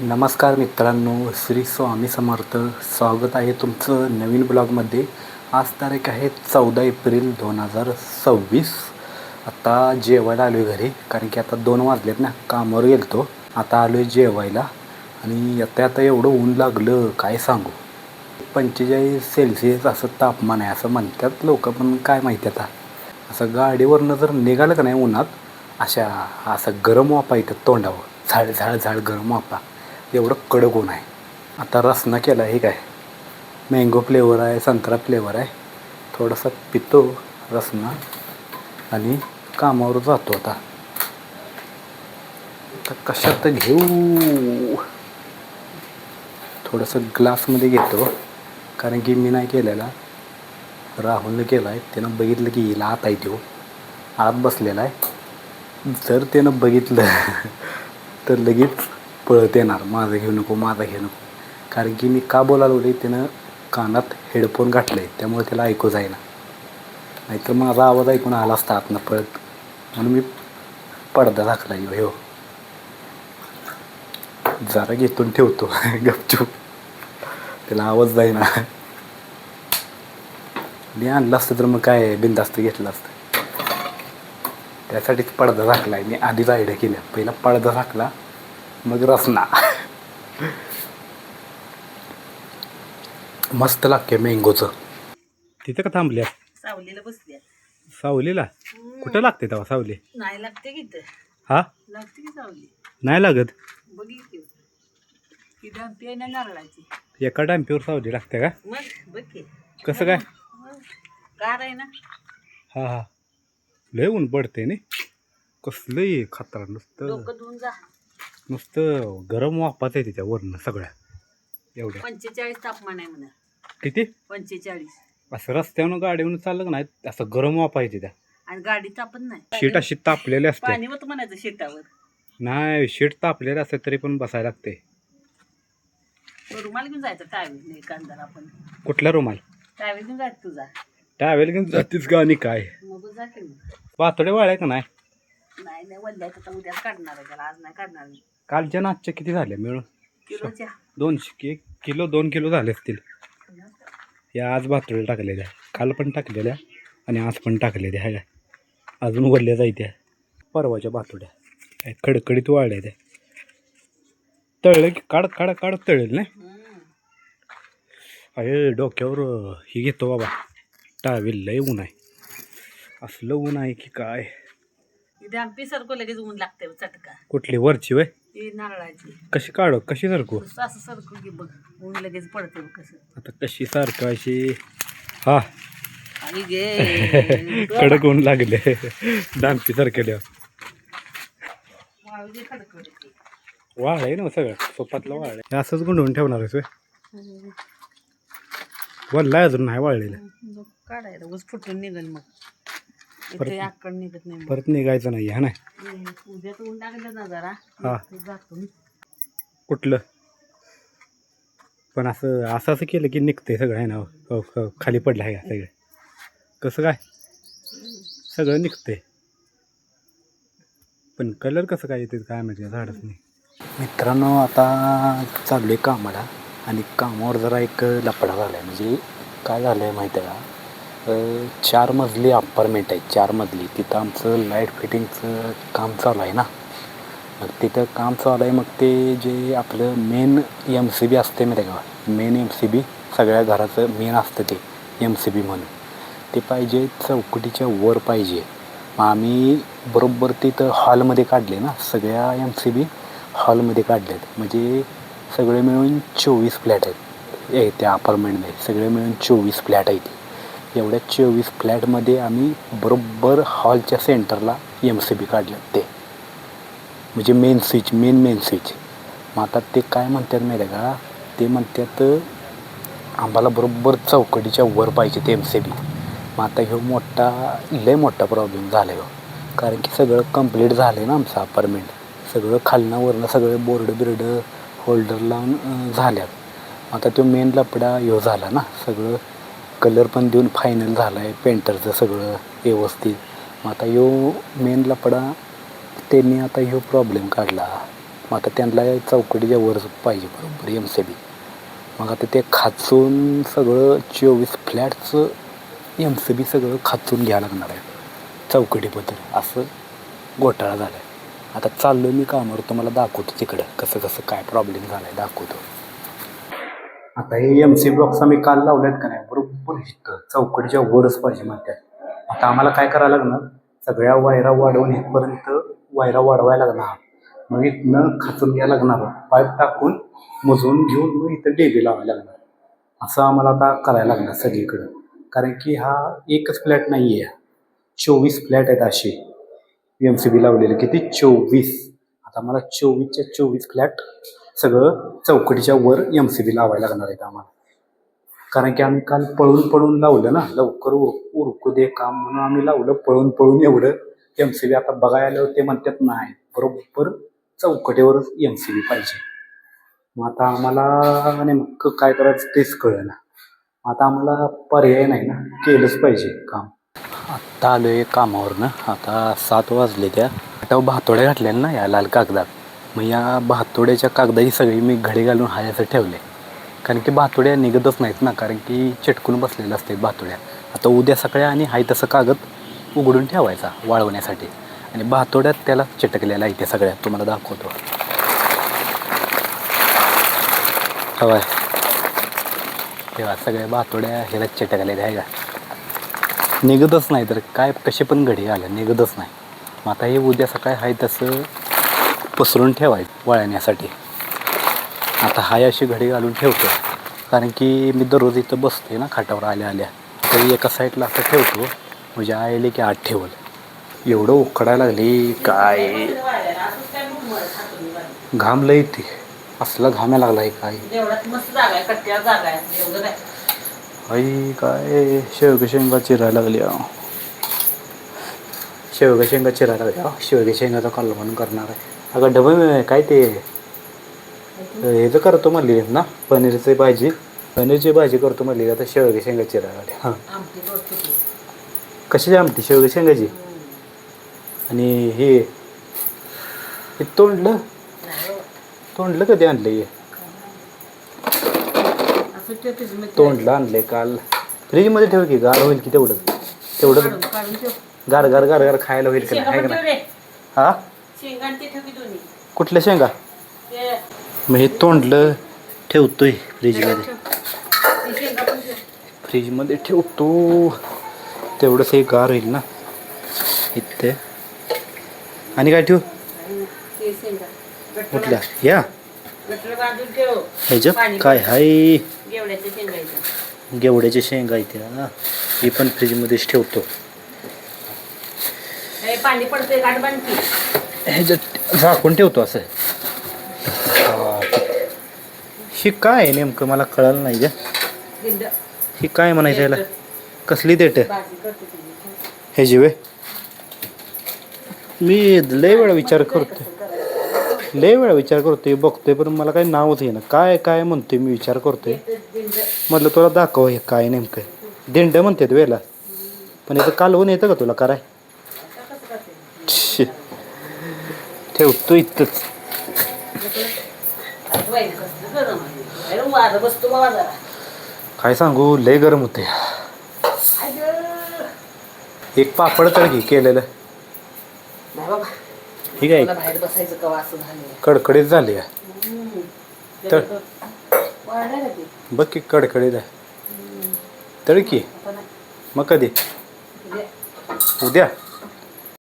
नमस्कार मित्रांनो, श्री स्वामी समर्थ. स्वागत आहे तुमचं नवीन ब्लॉगमध्ये. आज तारीख आहे 14 एप्रिल 2026. आता जेवायला आलो आहे घरी, कारण की आता 2 वाजलेत ना. कामावर गेलो, आता आलो आहे जेवायला. आणि आता एवढं ऊन लागलं काय सांगू. 45 सेल्सिअस असं तापमान आहे असं म्हणतात लोक, पण काय माहिती आता. असं गाडीवरनं जर निघालं का नाही उन्हात, असं गरम वाफा येतात तोंडावर. झाड झाड झाड गरम वाफा, एवढं कडक ऊन आहे. आता रसना केला आहे, काय मँगो फ्लेवर आहे, संत्रा फ्लेवर आहे. थोडासा पितो रसना आणि कामावर जातो. आता कशात घेऊ, थोडंसं ग्लासमध्ये घेतो, कारण की मी नाही केलेला, राहुलने केला आहे. त्यानं बघितलं की येईल आत आहे, तो आत बसलेला आहे. जर त्यानं बघितलं तर लगेच पळत येणार, माझं घेऊ नको, माझं घेऊ नको. कारण की मी का बोलायला लागलो, त्यानं कानात हेडफोन घातले, त्यामुळे त्याला ऐकू जाईना. नाहीतर माझा आवाज ऐकून आला असता आतनं पळत. म्हणून मी पडदा झाकला हो. जरा घेतून ठेवतो गपचूप, त्याला आवाज जाईना. मी आणलं असतं तर मग काय बिनधास्त घेतलं असतं. त्यासाठीच पडदा झाकला आहे मी. आधीच आयडिया केल्या, पहिला पडदा झाकला मग रसना. मस्त लागते मँगोचं. तिथं का थांबल्या? सावलीला बसल्या. सावलीला कुठं लागते तेव्हा सावली? नाही लागते की इथं. हा, लागते की सावली. नाही लागत. बघितली की डॅम्पी आहे ना नारळाची. एका डॅम्पीवर सावली लागते का? मग बघ की कसं काय? मग गार आहे ना. हा हा, लय ऊन पडते नाही. कसलंही खतरा, नुसतं डोकं धुवून जा. नुसतं गरम वाफाच आहे त्याच्या वरनं सगळ्या. एवढं 45 तापमान आहे म्हणा. किती? 45. असं रस्त्यावरून गाडीवरून चाललं का नाही, असं गरम वाफा येते त्या. आणि गाडी तापत नाही. शीट अशी तापलेली असते. पाणी होतं म्हणायचं शेतावर. नाही, शीट तापलेली असते तरी पण बसायला लागते. रुमाल घेऊन जायचं, टावेल नाही कांदा. आपण कुठला रुमाल? टावेल घेऊन जायचं तुझा. ट्रॅव्हल घेऊन जातीस का? आणि काय मग जा की मग. पातोडे वाळ्या का नाही? नाही नाही, वल्ल्याचं तर उद्याच काढणार आहे त्याला, आज नाही काढणार मी. कालच्या नाचच्या किती झाल्या मिळून? किलोच्या 2 किलो 2 किलो झाले असतील. या आज भातोड्या टाकलेल्या, काल पण टाकलेल्या आणि आज पण टाकलेल्या ह्या. अजून वरल्या जायत्या परवाच्या भातोड्या. काय कडकडीत वाळल्या त्या. तळलं की काढ काढ काढ तळेल नाही. अरे डोक्यावर ही घेतो बाबा, टावेल. लय ऊन आहे, असलं ऊन आहे की काय. डॅम्पी सारखं लगेच ऊन लागते चटका. कुठली वरची वय? ती नारळाची. कशी काढू, कशी सारखू? असं सारखं की बघ, ऊन लगेच पडते बघ कसं. आता कशी सारखं अशी? हा आणि गे कडक ऊन लागले डांपी सारखे. वाळ आहे ना सगळं, सोपातलं वाळ आहे. असंच गुंडवून ठेवणार आहेस? वल्ला अजून नाही वाळलेलं. काढायला उस फुटून निघेल मग. इथे आकड निघत नाही मग. परत निघायचं नाही हा. नाही उद्या तर ऊन लागलं ना जरा, हा. जातो. कुठलं पण असं असं असं केलं की निघतंय सगळं आहे ना. खाली पडलं आहे का सगळं? कसं काय सगळं निघतंय, पण कलर कसं काय येते काय माहिती, झाडच नाही. मित्रांनो, आता चाललो आहे कामाला, आणि कामावर जरा एक लफडा झाला आहे. म्हणजे काय झालं आहे माहिती आहे का, 4 मजली अपार्टमेंट आहे, 4 मजली. तिथं आमचं लाईट फिटिंगचं काम चालू आहे ना. मग तिथं काम चालू आहे. मग ते जे आपलं मेन MCB असते माहिती आहे का, मेन MCB सगळ्या घराचं मेन असतं ते MCB म्हणून. ते पाहिजे चौकटीच्या वर पाहिजे. मग आम्ही बरोबर तिथं हॉलमध्ये काढले ना, सगळ्या MCB हॉलमध्ये काढलेत. म्हणजे सगळे मिळून 24 फ्लॅट आहेत त्या अपार्टमेंटमध्ये. सगळे मिळून 24 फ्लॅट आहेत. एवढ्या 24 फ्लॅटमध्ये आम्ही बरोबर हॉलच्या सेंटरला MCB काढलं ते. म्हणजे मेन स्विच, मेन स्विच. मग आता ते काय म्हणतात माहिती आहे का, ते म्हणतात आम्हाला बरोबर चौकटीच्या वर पाहिजे ते MCB. मग आता लय मोठा प्रॉब्लेम झाला आहे. कारण की सगळं कंप्लीट झालं आहे ना आमचं अपार्टमेंट. सगळं खालनं वरनं सगळं बोर्ड बिर्ड होल्डर लावून झाल्यात. आता तो मेन लपडा ह्यो झाला ना. सगळं कलर पण देऊन फायनल झाला आहे, पेंटरचं सगळं व्यवस्थित. मग आता ह्यो मेन लपडा त्यांनी आता ह्यो प्रॉब्लेम काढला. मग आता त्यांना चौकटीच्या वर पाहिजे बरोबर MCB. मग आता ते खाचून सगळं 24 फ्लॅटचं MCB सगळं खाचून घ्यायला लागणार आहे चौकटीबद्दल. असं घोटाळा झाला आहे. आता चाललो मी कामावर, तुम्हाला दाखवतो तिकडं कसं कसं काय प्रॉब्लेम झाला आहे दाखवतो. आता हे MCB बॉक्स आम्ही काल लावल्यात का नाही बरोबर इथं चौकटीच्या वरच पाहिजे म्हणतात. आता आम्हाला काय करायला लागणार, सगळ्या वायरा वाढवून इथपर्यंत वायरा वाढवायला लागणार. मग इथनं खाचून घ्यायला लागणार, पाईप टाकून मोजून घेऊन मग इथं डेबी लावायला लागणार. असं आम्हाला आता करायला लागणार सगळीकडं. कारण की हा एकच फ्लॅट नाही आहे, 24 फ्लॅट आहेत असे MCB लावलेले. किती? 24. आता मला 24च्या 24 फ्लॅट सगळं चौकटीच्या वर MCB लावायला लागणार आहेत आम्हाला. कारण की आम्ही काल पळून पळून लावलं ना, लवकर उरकू दे काम म्हणून आम्ही लावलं पळून पळून एवढं MCB. आता बघायला ते म्हणतात नाही बरोबर चौकटीवरच MCB पाहिजे. मग आता आम्हाला नेमकं काय करायचं तेच कळेना. आता आम्हाला पर्याय नाही ना, केलंच पाहिजे काम. आत्ता आलो आहे कामावरनं. आता 7 वाजले. त्या आता भातोड्या घातल्या ना या लाल कागदात. मग या भातोड्याच्या कागदाची सगळी मी घडी घालून हाय असं ठेवले. कारण की भातोड्या निघतच नाहीत ना, कारण की चिटकून बसलेलं असते भातोड्या. आता उद्या सकाळी आणि हाय तसं कागद उघडून ठेवायचा वाळवण्यासाठी. आणि भातोड्यात त्याला चिटकलेला आहे ते सगळ्या तुम्हाला दाखवतो. हवा तेव्हा सगळ्या भातोड्या ह्याला चिटकलेल्या आहे का, निघतच नाही. तर काय कशी पण घडी आल्या निघतच नाही. मग आता हे उद्या सकाळी हाय तसं पसरून ठेवायचं वाळण्यासाठी. आता हाय अशी घडी घालून ठेवतो, कारण की मी दररोज इथं बसते ना खाटावर आल्या आल्या. तरी एका साईडला असं ठेवतो म्हणजे आले की आत ठेवल. एवढं उकडायला लागली काय, घाम लई ते असला घाम्या लागला आहे काय. आई काय शेवगा शेंगा चिरायला लागली. शेवगा शेंगा चिरायला लागल्या. शेवगा शेंगाचा कालवण करणार आहे. अगं डबे काय ते ह्याचं करतो म्हणली ना, पनीरची भाजी करतो म्हणली. आता शेवगा शेंगा चिरायला लागल्या. हां कशाची आमटी? शेवगा शेंगाची. आणि हे तोंडलं कधी आणलं हे? तोंडलं आणलंय काल. फ्रीजमध्ये ठेव की गार होईल की तेवढं गार गार गार गार खायला होईल का नाही? हा कुठल्या शेंगा? मग हे तोंडलं ठेवतोय फ्रीजमध्ये ठेवतो. तेवढंच हे गार होईल ना इथे. आणि काय ठेवू? कुठल्या या ह्याच्यात काय हाय? गेवड्याच्या शेंगा इथे. ही पण फ्रीजमध्येच ठेवतो. ह्याच्यात झाकून ठेवतो असं. ही काय आहे नेमकं मला कळलं नाही का. ही काय म्हणायचं याला? कसली देठ ह्याची वे? मी लय वेळा विचार करतोय बघतोय पण मला काही नावच येईना. काय काय म्हणतोय मी, विचार करतोय. म्हटलं तुला दाखव हे काय नेमकं. दिंड म्हणतात वेळेला, पण इथं कालवून येतं का तुला कराय? ठेवतो इथंच. काय सांगू, लय गरम होते. एक पापड तर घे केलेलं. ठीक आहे कडकडीत झाली आहे. बघ की कडकडीत आहे. तळ की मग कधी? उद्या